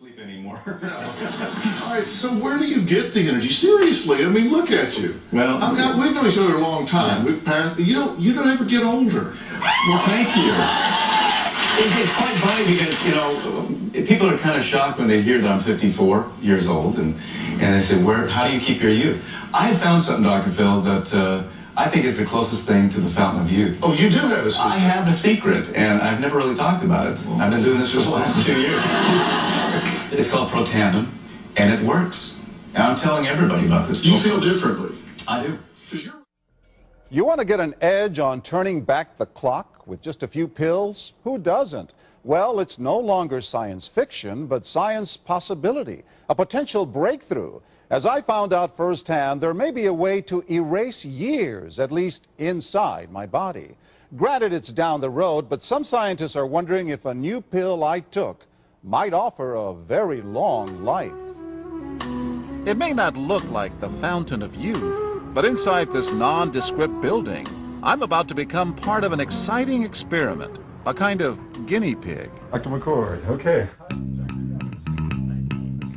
sleep anymore. All right, so where do you get the energy? Seriously, I mean, look at you. Well, we've known each other a long time. We've passed. You don't ever get older. Well, thank you. It's quite funny because, you know, people are kind of shocked when they hear that I'm 54 years old, and they say, how do you keep your youth? I found something, Dr. Phil, that I think is the closest thing to the fountain of youth. Oh, you do have a secret? I have a secret, and I've never really talked about it. I've been doing this for the last 2 years. It's called PROTANDIM, and it works. And I'm telling everybody about this. You feel differently? I do. You want to get an edge on turning back the clock with just a few pills? Who doesn't? Well, it's no longer science fiction, but science possibility, a potential breakthrough. As I found out firsthand, there may be a way to erase years, at least inside my body. Granted, it's down the road, but some scientists are wondering if a new pill I took might offer a very long life. It may not look like the fountain of youth, but inside this nondescript building, I'm about to become part of an exciting experiment, a kind of guinea pig. Dr. McCord, okay.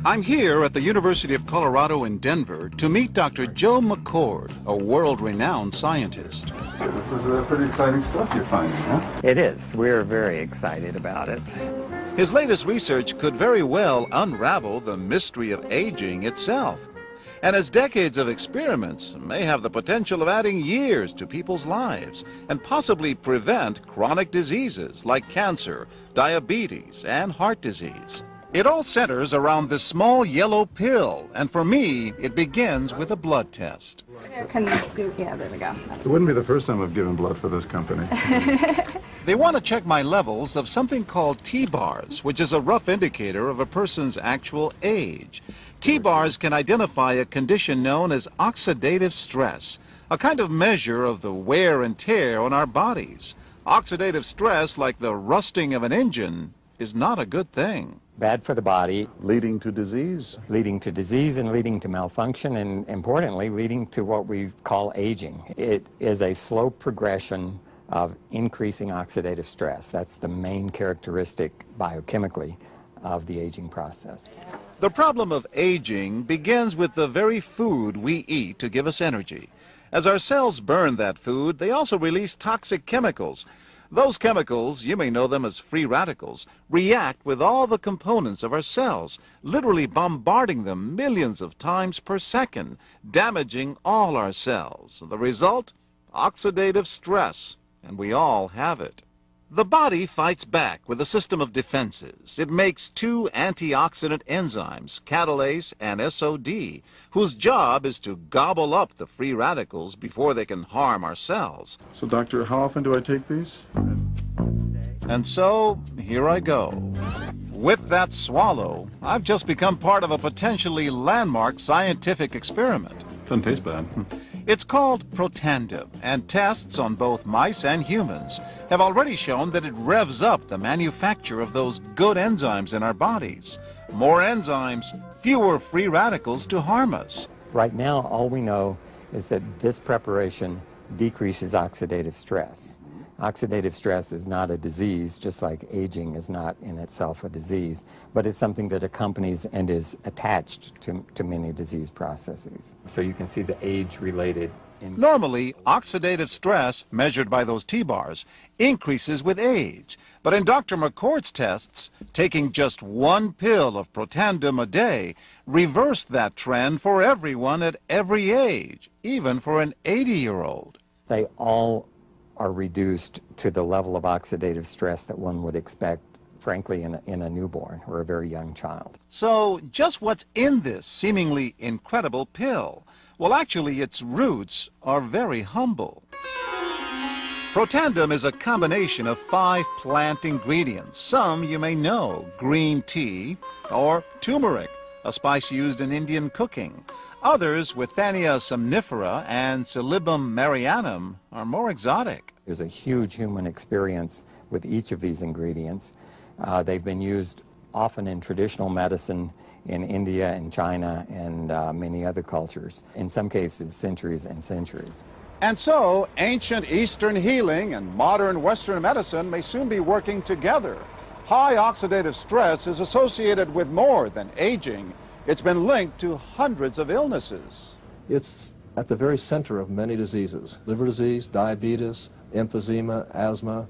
I'm here at the University of Colorado in Denver to meet Dr. Joe McCord, a world-renowned scientist. This is pretty exciting stuff you're finding, huh? It is. We're very excited about it. His latest research could very well unravel the mystery of aging itself. And his decades of experiments may have the potential of adding years to people's lives and possibly prevent chronic diseases like cancer, diabetes, and heart disease. It all centers around this small yellow pill, and for me, it begins with a blood test. Can you scoop? Yeah, there we go. It wouldn't be the first time I've given blood for this company. They want to check my levels of something called T-bars, which is a rough indicator of a person's actual age. T-bars can identify a condition known as oxidative stress, a kind of measure of the wear and tear on our bodies. Oxidative stress, like the rusting of an engine, is not a good thing. Bad for the body. Leading to disease? Leading to disease and leading to malfunction, and importantly, leading to what we call aging. It is a slow progression of increasing oxidative stress. That's the main characteristic biochemically of the aging process. The problem of aging begins with the very food we eat to give us energy. As our cells burn that food, they also release toxic chemicals. Those chemicals, you may know them as free radicals, react with all the components of our cells, literally bombarding them millions of times per second, damaging all our cells. The result? Oxidative stress, and we all have it. The body fights back with a system of defenses. It makes two antioxidant enzymes, catalase and SOD, whose job is to gobble up the free radicals before they can harm our cells. So, doctor, how often do I take these? And so, here I go. With that swallow, I've just become part of a potentially landmark scientific experiment. Doesn't taste bad. It's called PROTANDIM, and tests on both mice and humans have already shown that it revs up the manufacture of those good enzymes in our bodies. More enzymes, fewer free radicals to harm us. Right now, all we know is that this preparation decreases oxidative stress. Oxidative stress is not a disease, just like aging is not in itself a disease, but it's something that accompanies and is attached to many disease processes. So you can see the age-related. Normally, oxidative stress, measured by those T-bars, increases with age. But in Dr. McCord's tests, taking just one pill of PROTANDIM a day reversed that trend for everyone at every age, even for an 80-year-old. They all are reduced to the level of oxidative stress that one would expect, frankly, in a newborn or a very young child. So just what's in this seemingly incredible pill? Well, actually, its roots are very humble. PROTANDIM is a combination of 5 plant ingredients. Some you may know: green tea or turmeric, a spice used in Indian cooking. Others, Withania somnifera and Silybum marianum, are more exotic. There's a huge human experience with each of these ingredients. They've been used often in traditional medicine in India and China and many other cultures, in some cases centuries and centuries. And so, ancient Eastern healing and modern Western medicine may soon be working together. High oxidative stress is associated with more than aging. It's been linked to hundreds of illnesses. It's at the very center of many diseases: liver disease, diabetes, emphysema, asthma.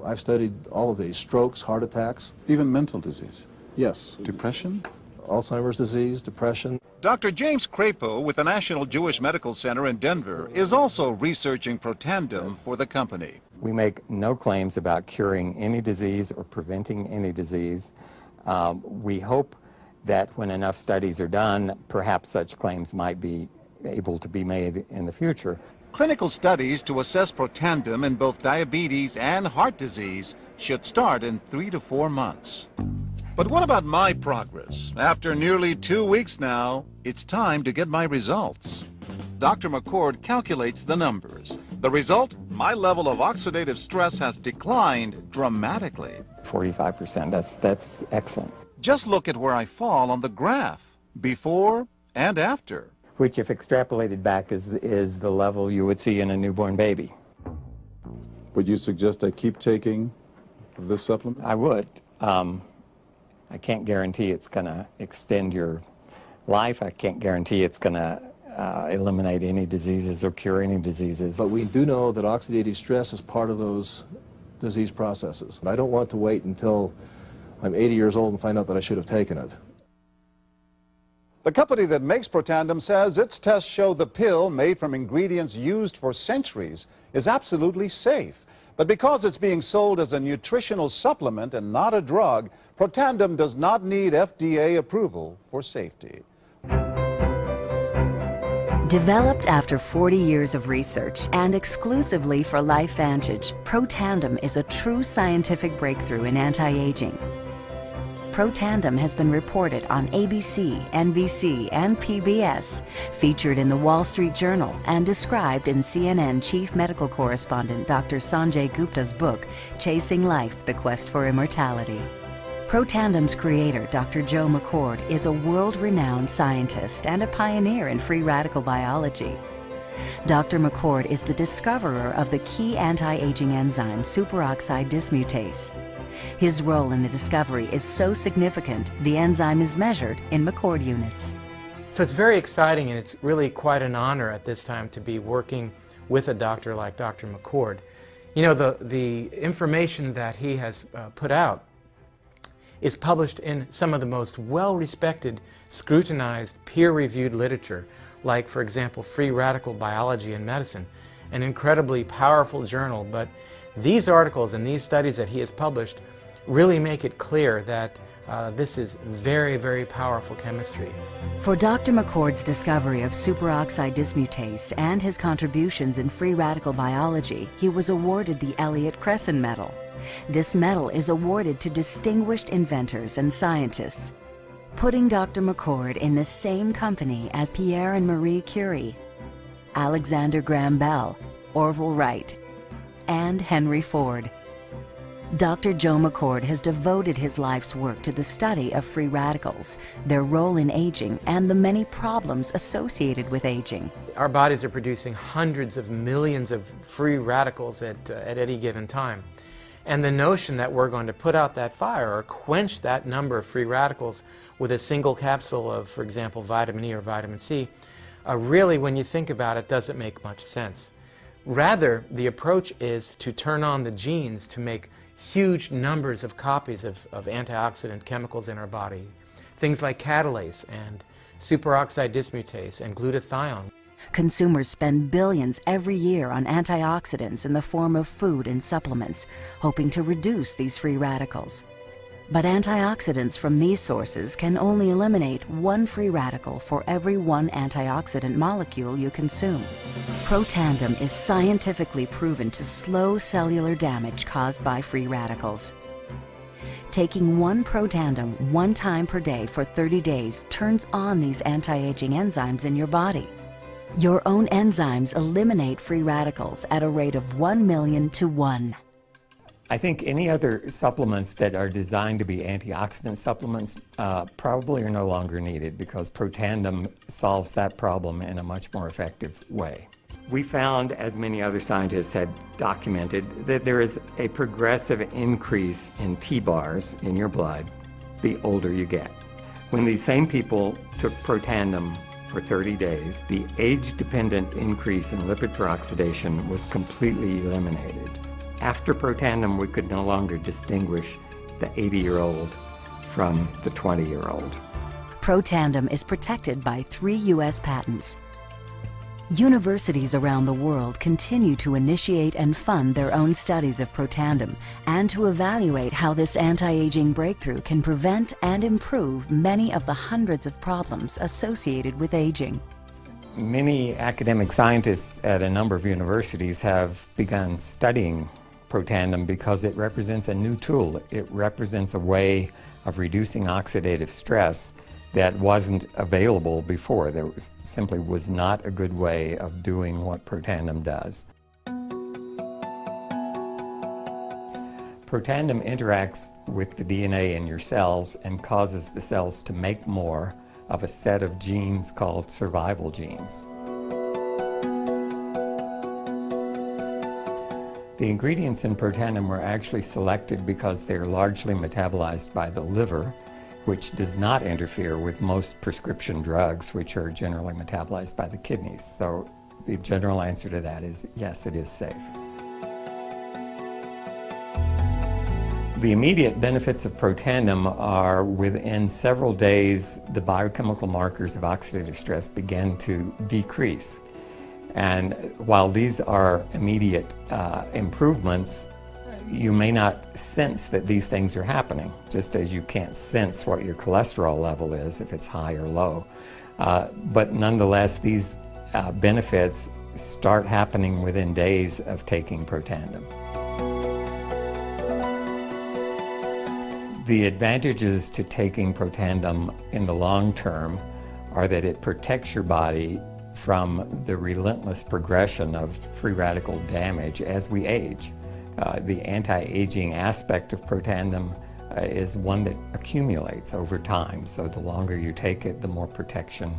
I've studied all of these: strokes, heart attacks. Even mental disease. Yes. Depression? Alzheimer's disease, depression. Dr. James Crapo with the National Jewish Medical Center in Denver is also researching PROTANDIM for the company. We make no claims about curing any disease or preventing any disease. We hope that when enough studies are done, perhaps such claims might be able to be made in the future. Clinical studies to assess PROTANDIM in both diabetes and heart disease should start in 3 to 4 months. But what about my progress? After nearly 2 weeks now, it's time to get my results. Dr. McCord calculates the numbers. The result? My level of oxidative stress has declined dramatically. 45%, that's excellent. Just look at where I fall on the graph, before and after. Which, if extrapolated back, is the level you would see in a newborn baby. Would you suggest I keep taking this supplement? I would. I can't guarantee it's going to extend your life. I can't guarantee it's going to eliminate any diseases or cure any diseases. But we do know that oxidative stress is part of those disease processes. I don't want to wait until I'm 80 years old and find out that I should have taken it. The company that makes PROTANDIM says its tests show the pill, made from ingredients used for centuries, is absolutely safe. But because it's being sold as a nutritional supplement and not a drug, PROTANDIM does not need FDA approval for safety. Developed after 40 years of research and exclusively for Lifevantage, PROTANDIM is a true scientific breakthrough in anti-aging. PROTANDIM has been reported on ABC, NBC, and PBS, featured in the Wall Street Journal, and described in CNN Chief Medical Correspondent Dr. Sanjay Gupta's book, Chasing Life, The Quest for Immortality. PROTANDIM's creator, Dr. Joe McCord, is a world-renowned scientist and a pioneer in free radical biology. Dr. McCord is the discoverer of the key anti-aging enzyme superoxide dismutase. His role in the discovery is so significant, the enzyme is measured in McCord units. So it's very exciting, and it's really quite an honor at this time to be working with a doctor like Dr. McCord. You know, the information that he has put out is published in some of the most well-respected, scrutinized, peer-reviewed literature, like, for example, Free Radical Biology and Medicine, an incredibly powerful journal. But these articles and these studies that he has published really make it clear that this is very, very powerful chemistry. For Dr. McCord's discovery of superoxide dismutase and his contributions in free radical biology, he was awarded the Elliott Cresson Medal. This medal is awarded to distinguished inventors and scientists, putting Dr. McCord in the same company as Pierre and Marie Curie, Alexander Graham Bell, Orville Wright, and Henry Ford. Dr. Joe McCord has devoted his life's work to the study of free radicals, their role in aging, and the many problems associated with aging. Our bodies are producing hundreds of millions of free radicals at any given time. And the notion that we're going to put out that fire or quench that number of free radicals with a single capsule of, for example, vitamin E or vitamin C, really, when you think about it, doesn't make much sense. Rather, the approach is to turn on the genes to make huge numbers of copies of antioxidant chemicals in our body. Things like catalase and superoxide dismutase and glutathione. Consumers spend billions every year on antioxidants in the form of food and supplements, hoping to reduce these free radicals. But antioxidants from these sources can only eliminate one free radical for every one antioxidant molecule you consume. PROTANDIM is scientifically proven to slow cellular damage caused by free radicals. Taking one PROTANDIM 1 time per day for 30 days turns on these anti-aging enzymes in your body. Your own enzymes eliminate free radicals at a rate of 1 million to 1. I think any other supplements that are designed to be antioxidant supplements probably are no longer needed, because PROTANDIM solves that problem in a much more effective way. We found, as many other scientists had documented, that there is a progressive increase in T-bars in your blood the older you get. When these same people took Protandim for 30 days, the age-dependent increase in lipid peroxidation was completely eliminated. After Protandim, we could no longer distinguish the 80-year-old from the 20-year-old. Protandim is protected by 3 U.S. patents. Universities around the world continue to initiate and fund their own studies of Protandim and to evaluate how this anti-aging breakthrough can prevent and improve many of the hundreds of problems associated with aging. Many academic scientists at a number of universities have begun studying Protandim because it represents a new tool. It represents a way of reducing oxidative stress that wasn't available before. There simply was not a good way of doing what Protandim does. Protandim interacts with the DNA in your cells and causes the cells to make more of a set of genes called survival genes. The ingredients in Protandim were actually selected because they are largely metabolized by the liver, which does not interfere with most prescription drugs, which are generally metabolized by the kidneys. So the general answer to that is yes, it is safe. The immediate benefits of Protandim are within several days, the biochemical markers of oxidative stress begin to decrease. And while these are immediate improvements, you may not sense that these things are happening, just as you can't sense what your cholesterol level is if it's high or low. But nonetheless, these benefits start happening within days of taking Protandim. The advantages to taking Protandim in the long term are that it protects your body from the relentless progression of free radical damage as we age. The anti-aging aspect of Protandim is one that accumulates over time, so the longer you take it, the more protection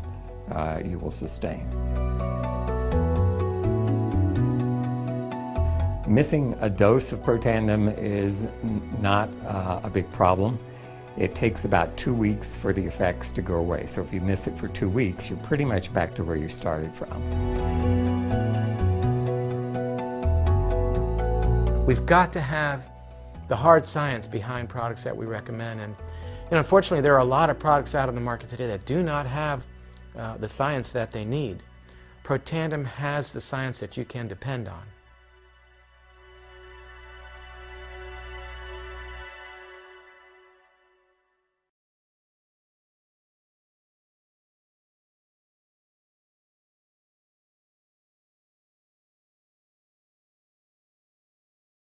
you will sustain. Missing a dose of Protandim is not a big problem. It takes about 2 weeks for the effects to go away, so if you miss it for 2 weeks, you're pretty much back to where you started from. We've got to have the hard science behind products that we recommend, and unfortunately there are a lot of products out on the market today that do not have the science that they need. Protandim has the science that you can depend on.